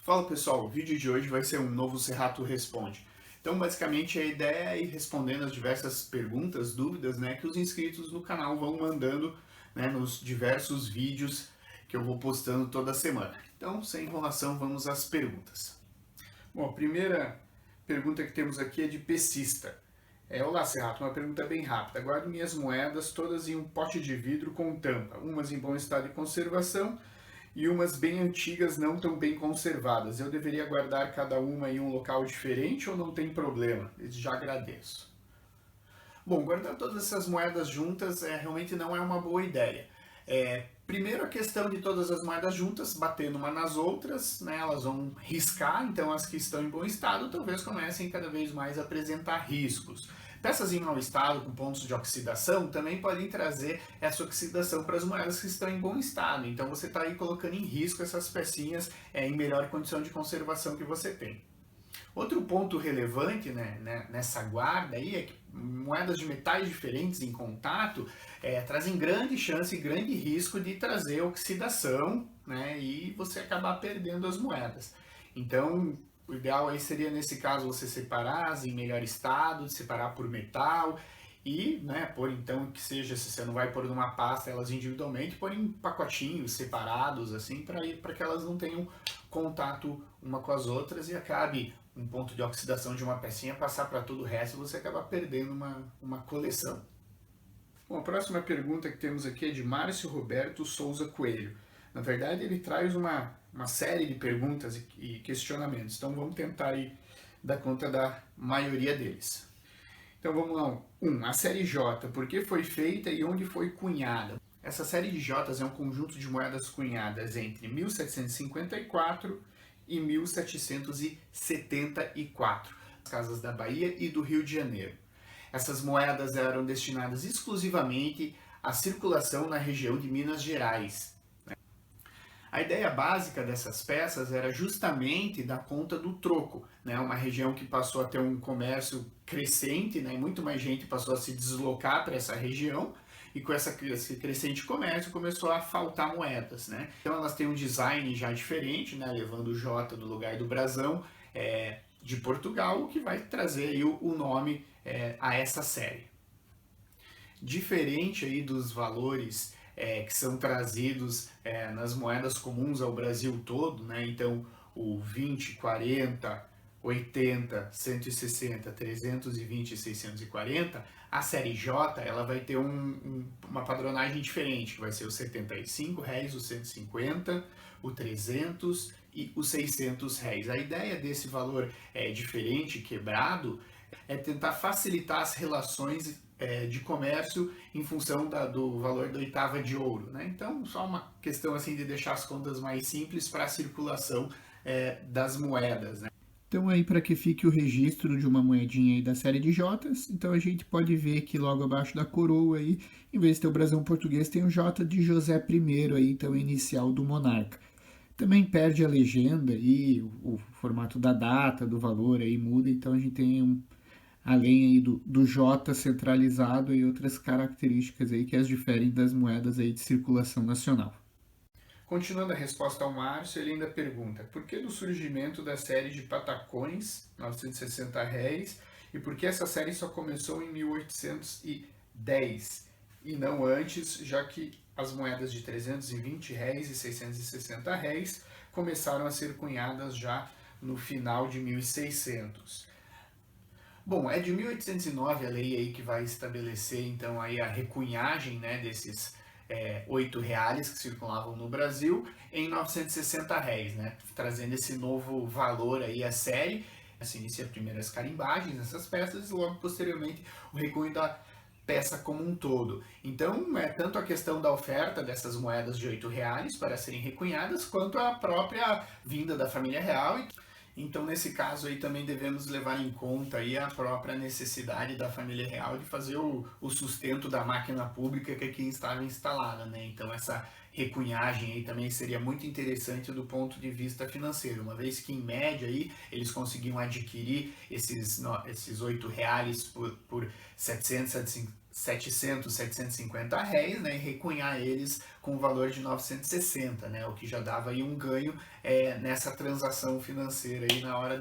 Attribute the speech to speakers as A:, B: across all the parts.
A: Fala pessoal, o vídeo de hoje vai ser um novo Serrato Responde. Então, basicamente, a ideia é ir respondendo as diversas perguntas, dúvidas, né, que os inscritos no canal vão mandando, né, nos diversos vídeos que eu vou postando toda semana. Então, sem enrolação, vamos às perguntas. Bom, a primeira pergunta que temos aqui é de Pessista. Olá, Serrato, uma pergunta bem rápida. Guardo minhas moedas todas em um pote de vidro com tampa, umas em bom estado de conservação e umas bem antigas, não tão bem conservadas. Eu deveria guardar cada uma em um local diferente ou não tem problema? Já agradeço. Bom, guardar todas essas moedas juntas realmente não é uma boa ideia. Primeiro, a questão de todas as moedas juntas batendo uma nas outras, né, elas vão riscar, então as que estão em bom estado talvez comecem cada vez mais a apresentar riscos. Peças em mau estado, com pontos de oxidação, também podem trazer essa oxidação para as moedas que estão em bom estado. Então você está aí colocando em risco essas pecinhas em melhor condição de conservação que você tem. Outro ponto relevante, né, nessa guarda aí é que moedas de metais diferentes em contato trazem grande chance e grande risco de trazer oxidação, né, e você acabar perdendo as moedas. Então, o ideal aí seria, nesse caso, você separar as em melhor estado, separar por metal e, né, pôr então que seja, se você não vai pôr numa pasta elas individualmente, pôr em pacotinhos separados, assim, para que elas não tenham contato uma com as outras e acabe um ponto de oxidação de uma pecinha passar para todo o resto e você acaba perdendo uma coleção. Bom, a próxima pergunta que temos aqui é de Márcio Roberto Souza Coelho. Na verdade, ele traz uma série de perguntas e questionamentos, então vamos tentar aí dar conta da maioria deles. Então vamos lá. 1. A série J, por que foi feita e onde foi cunhada? Essa série de Jotas é um conjunto de moedas cunhadas entre 1754 e 1774, nas casas da Bahia e do Rio de Janeiro. Essas moedas eram destinadas exclusivamente à circulação na região de Minas Gerais. A ideia básica dessas peças era justamente dar conta do troco, né? Uma região que passou a ter um comércio crescente, né? E muito mais gente passou a se deslocar para essa região, e com esse crescente comércio começou a faltar moedas, né? Então elas têm um design já diferente, né? Levando o J no lugar do brasão de Portugal, o que vai trazer aí o nome a essa série. Diferente aí dos valores que são trazidos nas moedas comuns ao Brasil todo, né? Então o 20, 40, 80, 160, 320 e 640, a série J ela vai ter uma padronagem diferente, que vai ser os R$ 75, o 150, o 300 e os R$ 600. A ideia desse valor diferente, quebrado, é tentar facilitar as relações de comércio em função do valor da oitava de ouro, né? Então, só uma questão assim de deixar as contas mais simples para a circulação das moedas, né? Então aí para que fique o registro de uma moedinha aí da série de Jotas, então a gente pode ver que logo abaixo da coroa aí, em vez de ter o brasão português, tem o J de José I aí, então inicial do monarca. Também perde a legenda e o formato da data, do valor aí muda, então a gente tem além aí do J centralizado e outras características aí que as diferem das moedas aí de circulação nacional. Continuando a resposta ao Márcio, ele ainda pergunta: por que do surgimento da série de patacões, 960 réis, e por que essa série só começou em 1810 e não antes, já que as moedas de 320 réis e 660 réis começaram a ser cunhadas já no final de 1600? Bom, é de 1809 a lei aí que vai estabelecer então aí a recunhagem, né, desses R$ 8 que circulavam no Brasil em 960 réis, né, trazendo esse novo valor aí à série. Se inicia primeiras carimbagens nessas peças e logo posteriormente o recunho da peça como um todo. Então, tanto a questão da oferta dessas moedas de R$ 8 para serem recunhadas, quanto a própria vinda da família real. Então, nesse caso aí também devemos levar em conta aí a própria necessidade da família real de fazer o sustento da máquina pública que aqui estava instalada, né? Então, essa recunhagem aí também seria muito interessante do ponto de vista financeiro, uma vez que em média aí eles conseguiam adquirir esses R$ 8 por 750 réis, né, e recunhar eles com o valor de 960, né, o que já dava aí um ganho nessa transação financeira aí na hora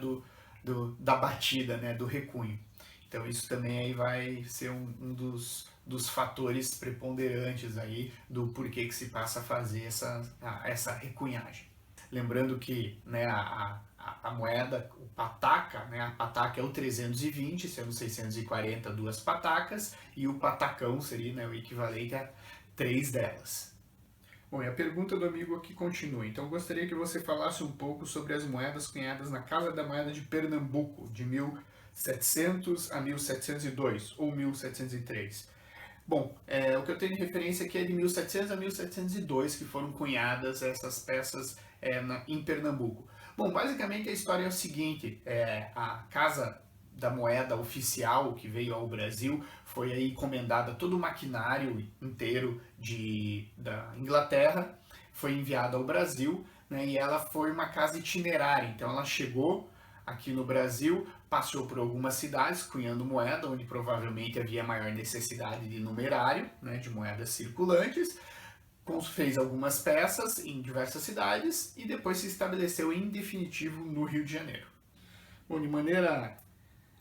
A: da batida, né, do recunho. Então isso também aí vai ser um dos fatores preponderantes aí do porquê que se passa a fazer essa recunhagem. Lembrando que, né, a moeda, o pataca, né, a pataca é o 320, sendo 640 duas patacas, e o patacão seria, né, o equivalente a 3 delas. Bom, e a pergunta do amigo aqui continua. Então, gostaria que você falasse um pouco sobre as moedas cunhadas na Casa da Moeda de Pernambuco, de 1700 a 1702, ou 1703. Bom, o que eu tenho de referência aqui é de 1700 a 1702, que foram cunhadas essas peças em Pernambuco. Bom, basicamente a história é o seguinte, a Casa da Moeda oficial que veio ao Brasil foi aí encomendada todo o maquinário inteiro da Inglaterra, foi enviado ao Brasil, né, e ela foi uma casa itinerária, então ela chegou aqui no Brasil, passou por algumas cidades cunhando moeda, onde provavelmente havia maior necessidade de numerário, né, de moedas circulantes, fez algumas peças em diversas cidades e depois se estabeleceu em definitivo no Rio de Janeiro. Bom, de maneira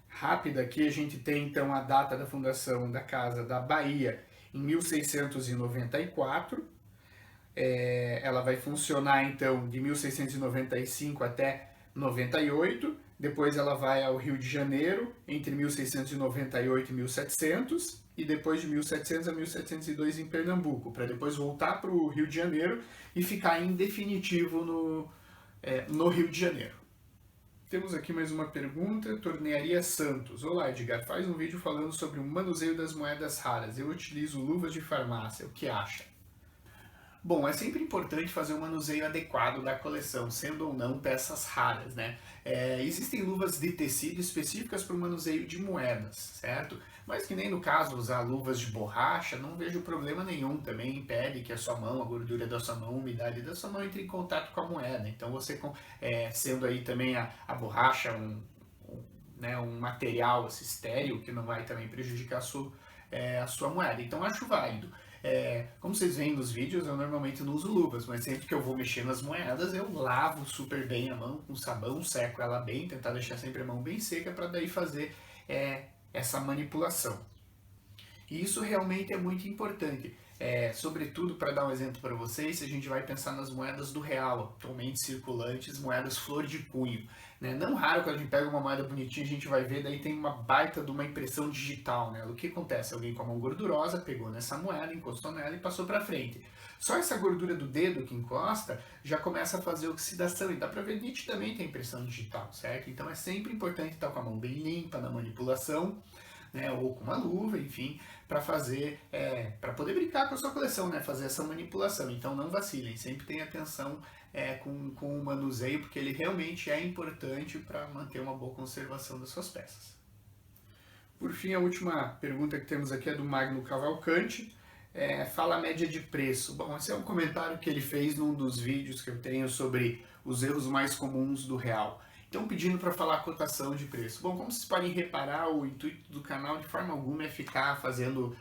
A: rápida aqui a gente tem então a data da fundação da Casa da Bahia em 1694. Ela vai funcionar então de 1695 até 98, depois ela vai ao Rio de Janeiro entre 1698 e 1700 e depois de 1700 a 1702 em Pernambuco, para depois voltar para o Rio de Janeiro e ficar em definitivo no Rio de Janeiro. Temos aqui mais uma pergunta, Tornearia Santos. Olá, Edgar, faz um vídeo falando sobre o manuseio das moedas raras. Eu utilizo luvas de farmácia, o que acha? Bom, é sempre importante fazer um manuseio adequado da coleção, sendo ou não peças raras, né? Existem luvas de tecido específicas para o manuseio de moedas, certo? Mas que nem no caso usar luvas de borracha, não vejo problema nenhum, também impede que a sua mão, a gordura da sua mão, a umidade da sua mão entre em contato com a moeda. Então você, sendo aí também a borracha um material assim, estéril, que não vai também prejudicar a sua moeda. Então acho válido. Como vocês veem nos vídeos, eu normalmente não uso luvas, mas sempre que eu vou mexer nas moedas, eu lavo super bem a mão com sabão, seco ela bem, tentar deixar sempre a mão bem seca para daí fazer essa manipulação. E isso realmente é muito importante. Sobretudo, para dar um exemplo para vocês, se a gente vai pensar nas moedas do real, atualmente circulantes, moedas flor de cunho. Né? Não raro, quando a gente pega uma moeda bonitinha, a gente vai ver, daí tem uma baita de uma impressão digital. Né? O que acontece? Alguém com a mão gordurosa pegou nessa moeda, encostou nela e passou para frente. Só essa gordura do dedo que encosta já começa a fazer oxidação e dá para ver nitidamente a impressão digital, certo? Então é sempre importante estar com a mão bem limpa na manipulação, né, ou com uma luva, enfim, para fazer, para poder brincar com a sua coleção, né, fazer essa manipulação. Então não vacilem, sempre tenham atenção com o manuseio, porque ele realmente é importante para manter uma boa conservação das suas peças. Por fim, a última pergunta que temos aqui é do Magno Cavalcante. Fala a média de preço. Bom, esse é um comentário que ele fez num dos vídeos que eu tenho sobre os erros mais comuns do real. Então, pedindo para falar a cotação de preço. Bom, como vocês podem reparar, o intuito do canal de forma alguma é ficar fazendo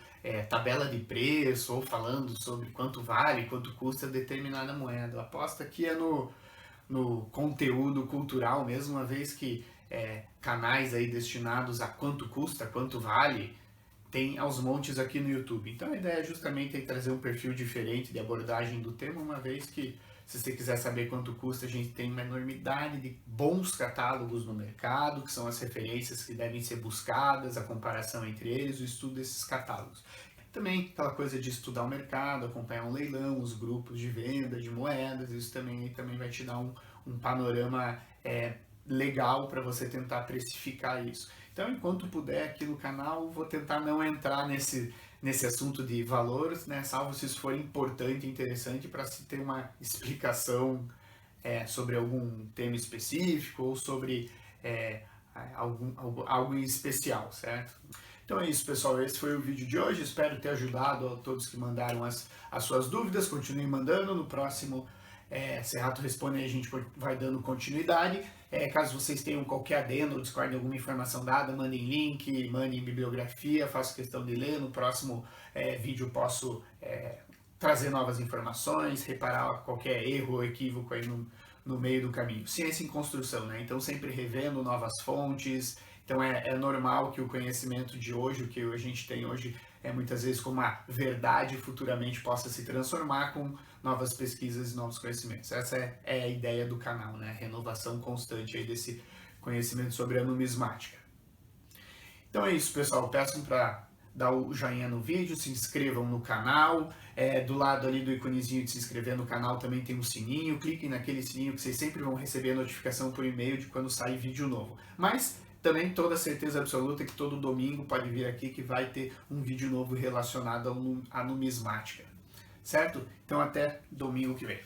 A: tabela de preço ou falando sobre quanto vale, quanto custa determinada moeda. A aposta aqui é no conteúdo cultural mesmo, uma vez que canais aí destinados a quanto custa, quanto vale, tem aos montes aqui no YouTube. Então a ideia é justamente trazer um perfil diferente de abordagem do tema, uma vez que, se você quiser saber quanto custa, a gente tem uma enormidade de bons catálogos no mercado, que são as referências que devem ser buscadas, a comparação entre eles, o estudo desses catálogos. Também aquela coisa de estudar o mercado, acompanhar um leilão, os grupos de venda de moedas, isso também vai te dar um panorama legal para você tentar precificar isso. Então, enquanto puder aqui no canal, vou tentar não entrar nesse assunto de valores, né, salvo se isso for importante e interessante para se ter uma explicação sobre algum tema específico ou sobre algo em especial, certo? Então é isso, pessoal. Esse foi o vídeo de hoje. Espero ter ajudado a todos que mandaram as suas dúvidas. Continuem mandando. No próximo Serrato Responde, a gente vai dando continuidade. Caso vocês tenham qualquer adendo ou discordem alguma informação dada, mandem link, mandem bibliografia, faço questão de ler. No próximo vídeo posso trazer novas informações, reparar qualquer erro ou equívoco aí no meio do caminho. Ciência em construção, né? Então sempre revendo novas fontes. Então é normal que o conhecimento de hoje, o que a gente tem hoje, muitas vezes como uma verdade, futuramente possa se transformar com novas pesquisas e novos conhecimentos. Essa é a ideia do canal, né? Renovação constante aí desse conhecimento sobre a numismática. Então é isso, pessoal. Peço para dar o joinha no vídeo, se inscrevam no canal. Do lado ali do iconezinho de se inscrever no canal também tem um sininho. Cliquem naquele sininho que vocês sempre vão receber a notificação por e-mail de quando sai vídeo novo. Mas também toda certeza absoluta que todo domingo pode vir aqui que vai ter um vídeo novo relacionado à numismática. Certo? Então até domingo que vem.